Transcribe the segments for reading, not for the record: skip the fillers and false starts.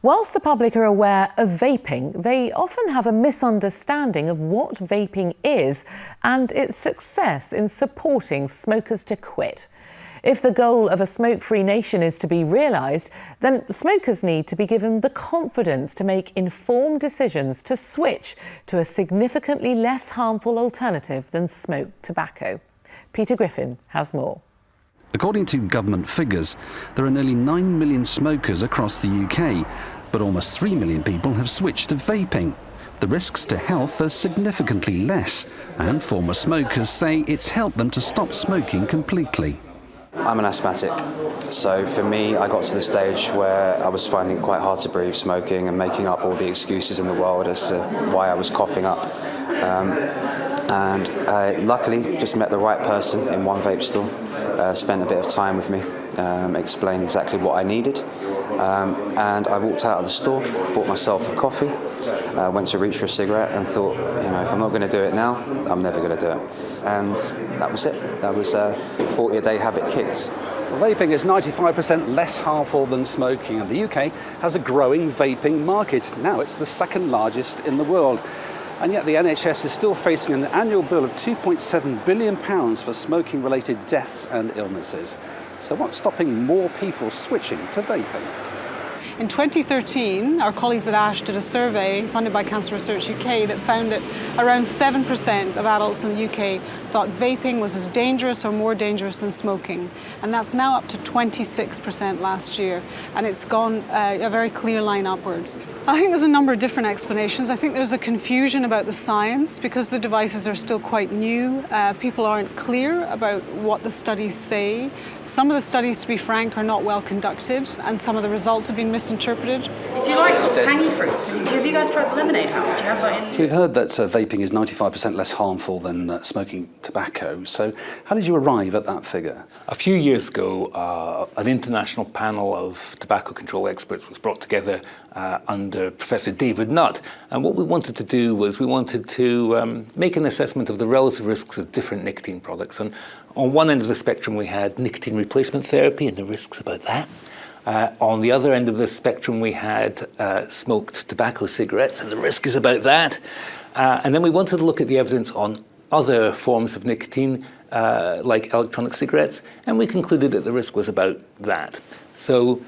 Whilst the public are aware of vaping, they often have a misunderstanding of what vaping is and its success in supporting smokers to quit. If the goal of a smoke-free nation is to be realised, then smokers need to be given the confidence to make informed decisions to switch to a significantly less harmful alternative than smoked tobacco. Peter Griffin has more. According to government figures, there are nearly 9 million smokers across the UK, but almost 3 million people have switched to vaping. The risks to health are significantly less, and former smokers say it's helped them to stop smoking completely. I'm an asthmatic, so for me I got to the stage where I was finding it quite hard to breathe smoking and making up all the excuses in the world as to why I was coughing up. And I luckily just met the right person in one vape store, spent a bit of time with me, explained exactly what I needed, and I walked out of the store, bought myself a coffee, went to reach for a cigarette and thought, you know, if I'm not going to do it now, I'm never going to do it. And that was it. That was a 40-a-day habit kicked. Vaping is 95% less harmful than smoking, and the UK has a growing vaping market. Now it's the second largest in the world. And yet the NHS is still facing an annual bill of £2.7 billion for smoking-related deaths and illnesses. So what's stopping more people switching to vaping? In 2013, our colleagues at ASH did a survey funded by Cancer Research UK that found that around 7% of adults in the UK thought vaping was as dangerous or more dangerous than smoking. And that's now up to 26% last year. And it's gone a very clear line upwards. I think there's a number of different explanations. I think there's a confusion about the science because the devices are still quite new. People aren't clear about what the studies say. Some of the studies, to be frank, are not well conducted, and some of the results have been misinterpreted. If you like sort of tangy fruits, have you guys tried Lemonade House? Do you have that in? So we've heard that vaping is 95% less harmful than smoking tobacco. So how did you arrive at that figure? A few years ago, an international panel of tobacco control experts was brought together under Professor David Nutt. And what we wanted to do was we wanted to make an assessment of the relative risks of different nicotine products. And on one end of the spectrum, we had nicotine replacement therapy and the risks about that. On the other end of the spectrum, we had smoked tobacco cigarettes, and the risk is about that. And then we wanted to look at the evidence on other forms of nicotine, like electronic cigarettes, and we concluded that the risk was about that. So,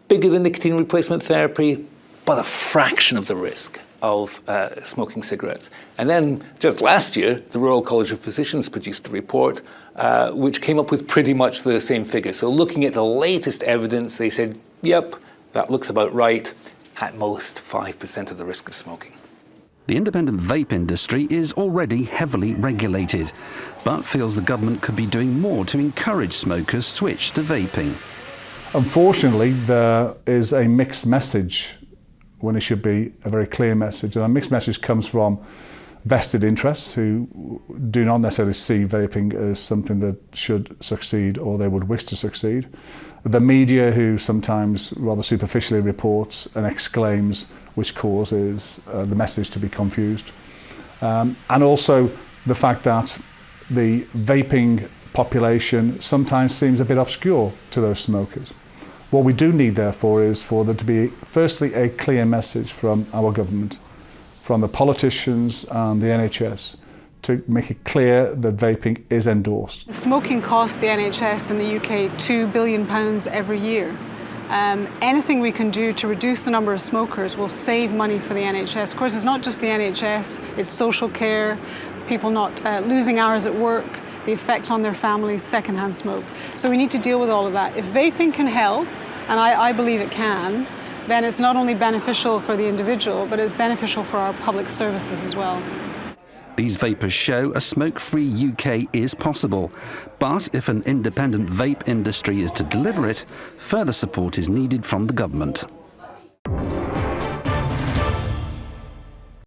bigger than nicotine replacement therapy, but a fraction of the risk of smoking cigarettes. And then just last year, the Royal College of Physicians produced a report which came up with pretty much the same figure. So looking at the latest evidence, they said, yep, that looks about right, at most 5% of the risk of smoking. The independent vape industry is already heavily regulated, but feels the government could be doing more to encourage smokers switch to vaping. Unfortunately, there is a mixed message when it should be a very clear message. And a mixed message comes from vested interests who do not necessarily see vaping as something that should succeed or they would wish to succeed. The media, who sometimes rather superficially reports and exclaims, which causes the message to be confused. And also the fact that the vaping population sometimes seems a bit obscure to those smokers. What we do need, therefore, is for there to be, firstly, a clear message from our government, from the politicians and the NHS, to make it clear that vaping is endorsed. Smoking costs the NHS in the UK £2 billion every year. Anything we can do to reduce the number of smokers will save money for the NHS. Of course, it's not just the NHS, it's social care, people not losing hours at work, the effect on their families, secondhand smoke. So we need to deal with all of that. If vaping can help, and I believe it can, then it's not only beneficial for the individual, but it's beneficial for our public services as well. These vapors show a smoke-free UK is possible, but if an independent vape industry is to deliver it, further support is needed from the government.